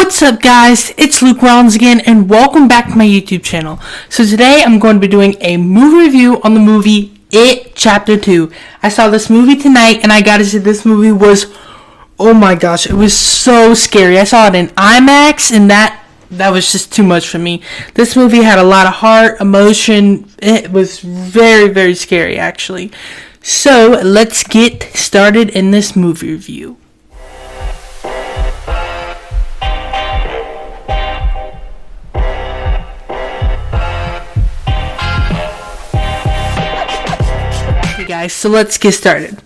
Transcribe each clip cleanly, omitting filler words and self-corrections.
What's up, guys? It's Luke Rollins again, and welcome back to my YouTube channel. So today I'm going to be doing a movie review on the movie It Chapter 2. I saw this movie tonight, and I gotta say this movie was, oh my gosh, it was so scary. I saw it in IMAX, and that was just too much for me. This movie had a lot of heart, emotion. It was very, very scary, actually. So let's get started in this movie review. Guys, so let's get started.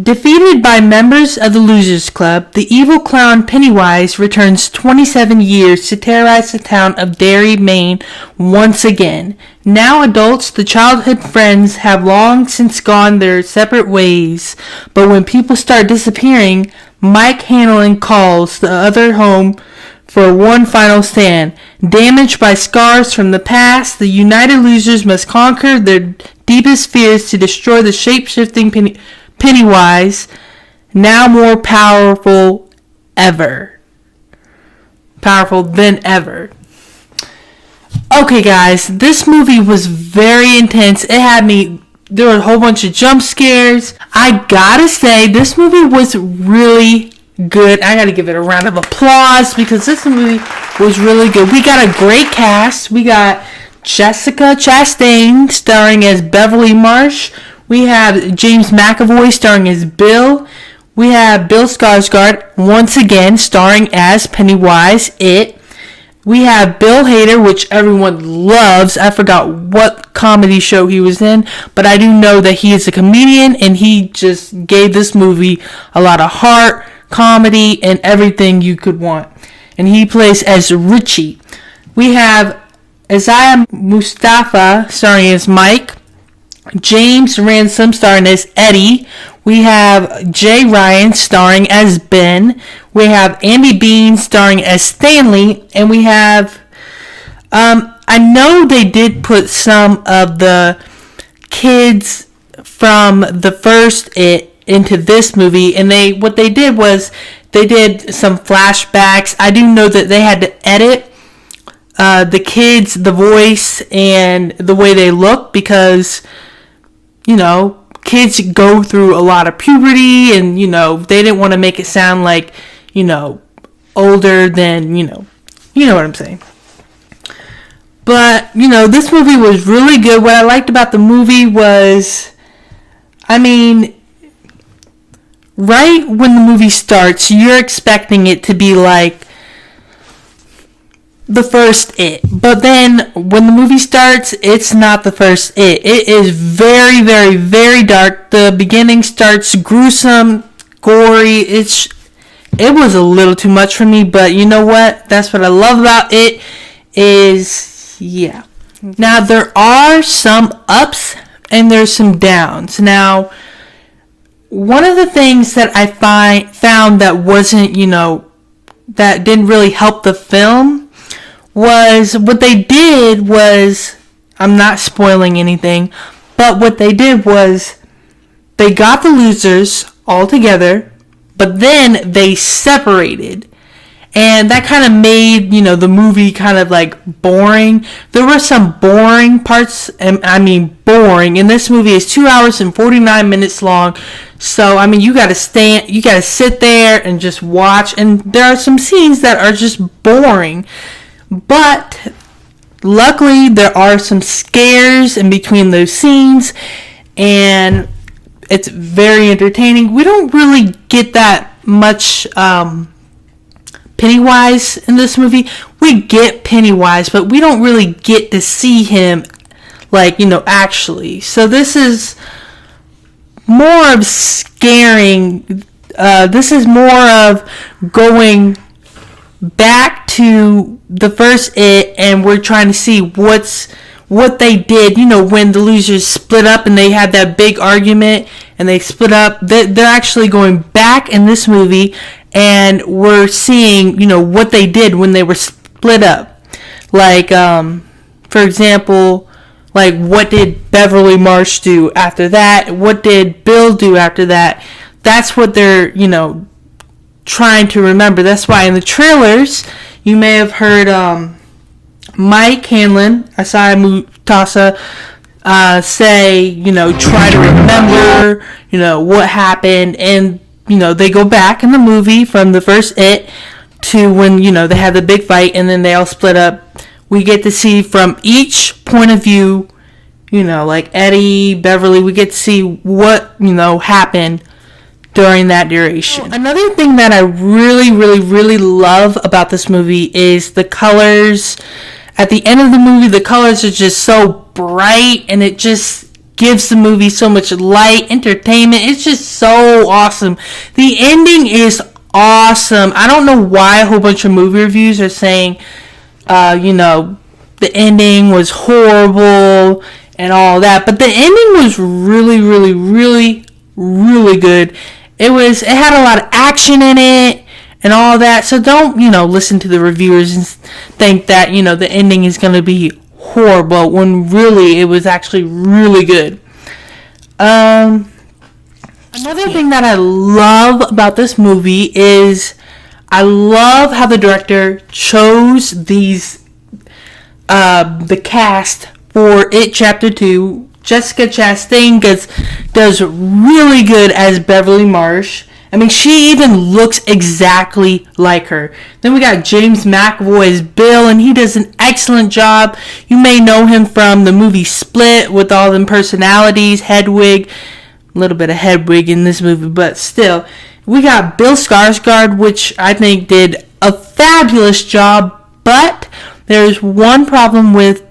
Defeated by members of the Losers Club, the evil clown Pennywise returns 27 years to terrorize the town of Derry, Maine once again. Now adults, the childhood friends have long since gone their separate ways, but when people start disappearing, Mike Hanlon calls the other home for one final stand. Damaged by scars from the past, the united losers must conquer their deepest fears to destroy the shape-shifting Pennywise, now more powerful than ever. Okay, guys, this movie was very intense. There were a whole bunch of jump scares. I gotta say, this movie was really good. I gotta give it a round of applause because this movie was really good. We got a great cast. We got Jessica Chastain starring as Beverly Marsh. We have James McAvoy starring as Bill. We have Bill Skarsgård once again starring as Pennywise, It. We have Bill Hader, which everyone loves. I forgot what comedy show he was in, but I do know that he is a comedian and he just gave this movie a lot of heart, comedy, and everything you could want. And he plays as Richie. We have Isaiah Mustafa starring as Mike. James Ransom starring as Eddie. We have Jay Ryan starring as Ben. We have Andy Bean starring as Stanley. And we have, I know they did put some of the kids from the first It into this movie. And what they did was they did some flashbacks. I do know that they had to edit the kids, the voice, and the way they look because, kids go through a lot of puberty and, they didn't want to make it sound like, older than, you know what I'm saying. But, this movie was really good. What I liked about the movie was, right when the movie starts, you're expecting it to be like the first It. But then when the movie starts, it's not the first It. It is very, very, very dark. The beginning starts gruesome, gory. It was a little too much for me, but you know what? That's what I love about it is, yeah. Now, there are some ups and there's some downs. Now, one of the things that I found that wasn't, that didn't really help the film was what they did was, I'm not spoiling anything, but what they did was they got the losers all together, but then they separated. And that kind of made, the movie kind of like boring. There were some boring parts, boring. And this movie is 2 hours and 49 minutes long. So, you gotta sit there and just watch. And there are some scenes that are just boring. But luckily, there are some scares in between those scenes, and it's very entertaining. We don't really get that much Pennywise in this movie. We get Pennywise, but we don't really get to see him, actually. So this is more of scaring. This is more of going back to the first It, and we're trying to see what they did, when the losers split up and they had that big argument and they split up. They're actually going back in this movie and we're seeing, what they did when they were split up. Like, for example, what did Beverly Marsh do after that? What did Bill do after that? That's what they're, trying to remember. That's why in the trailers, you may have heard Mike Hanlon, Asai Mutasa, say, try to remember, what happened. And, they go back in the movie from the first It to when, they had the big fight and then they all split up. We get to see from each point of view, like Eddie, Beverly, we get to see what, happened during that duration. Another thing that I really, really, really love about this movie is the colors. At the end of the movie, the colors are just so bright and it just gives the movie so much light, entertainment. It's just so awesome. The ending is awesome. I don't know why a whole bunch of movie reviews are saying, the ending was horrible and all that. But the ending was really, really, really, really good. It had a lot of action in it and all that. So don't, listen to the reviewers and think that, the ending is going to be horrible when really it was actually really good. Another thing that I love about this movie is I love how the director chose the cast for It Chapter 2. Jessica Chastain does really good as Beverly Marsh. I mean, she even looks exactly like her. Then we got James McAvoy as Bill, and he does an excellent job. You may know him from the movie Split with all them personalities, Hedwig. A little bit of Hedwig in this movie, but still. We got Bill Skarsgård, which I think did a fabulous job, but there's one problem with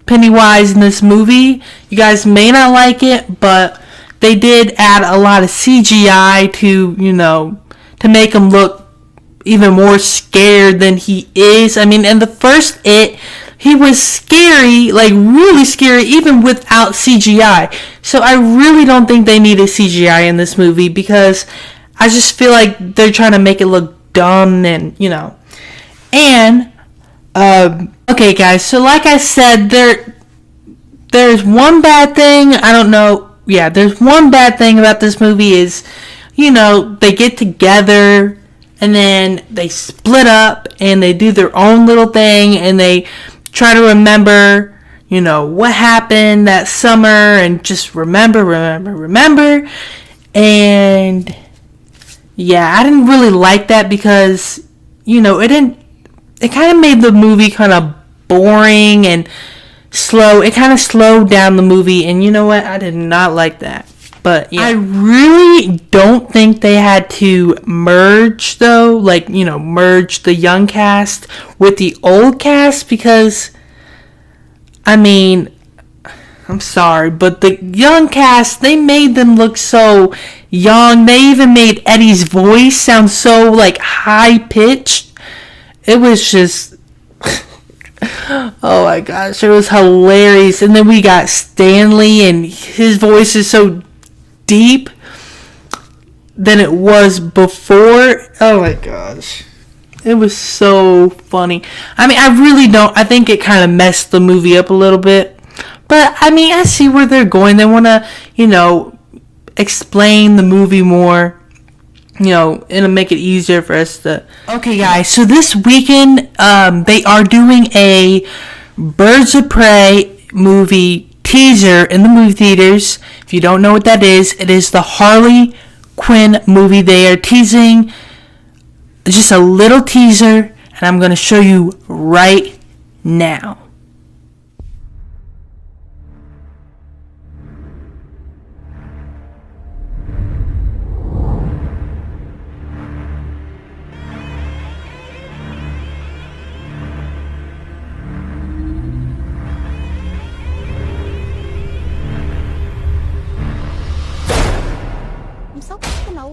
Pennywise in this movie. You guys may not like it, but they did add a lot of CGI to, to make him look even more scared than he is. I mean, in the first It, he was scary, like really scary, even without CGI. So I really don't think they needed CGI in this movie because I just feel like they're trying to make it look dumb and, And, okay guys, so like I said, there's one bad thing, I don't know. Yeah, there's one bad thing about this movie is, they get together and then they split up and they do their own little thing and they try to remember, what happened that summer and just remember. And yeah, I didn't really like that because, it kind of made the movie kind of boring and slow. It kind of slowed down the movie, and you know what? I did not like that. But yeah, I really don't think they had to merge though, merge the young cast with the old cast because, I mean, I'm sorry, but the young cast, they made them look so young. They even made Eddie's voice sound so high pitched. It was just oh my gosh, it was hilarious. And then we got Stanley, and his voice is so deep than it was before. Oh my gosh, it was so funny. I mean, I think it kind of messed the movie up a little bit, but I mean, I see where they're going. They want to explain the movie more, and make it easier for us to. Okay guys, so this weekend they are doing a Birds of Prey movie teaser in the movie theaters. If you don't know what that is, it is the Harley Quinn movie. They are teasing just a little teaser, and I'm going to show you right now.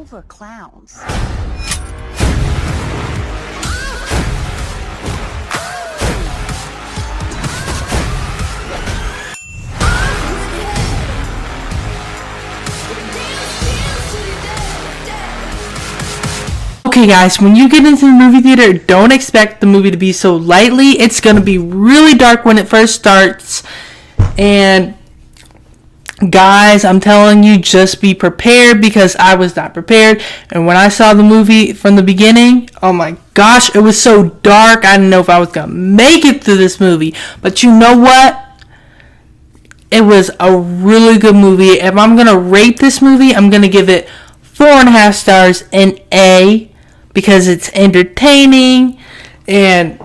For clowns. Okay guys, when you get into the movie theater, don't expect the movie to be so lightly. It's going to be really dark when it first starts, and Guys, I'm telling you, just be prepared, because I was not prepared. And when I saw the movie from the beginning, oh my gosh, it was so dark. I didn't know if I was going to make it through this movie. But you know what? It was a really good movie. If I'm going to rate this movie, I'm going to give it 4.5 stars, an A, because it's entertaining and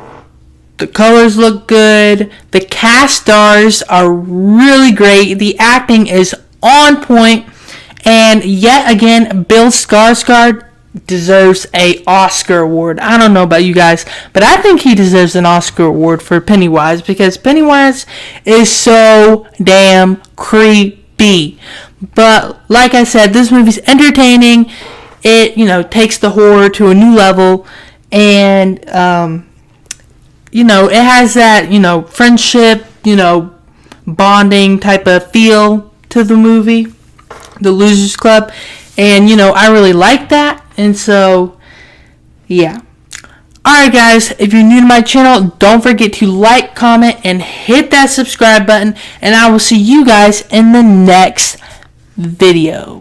the colors look good. The cast stars are really great. The acting is on point. And yet again, Bill Skarsgård deserves a Oscar award. I don't know about you guys, but I think he deserves an Oscar award for Pennywise, because Pennywise is so damn creepy. But like I said, this movie's entertaining. It, takes the horror to a new level. And, it has that, friendship, bonding type of feel to the movie, The Losers Club. And, I really like that. And so, yeah. Alright guys, if you're new to my channel, don't forget to like, comment, and hit that subscribe button. And I will see you guys in the next video.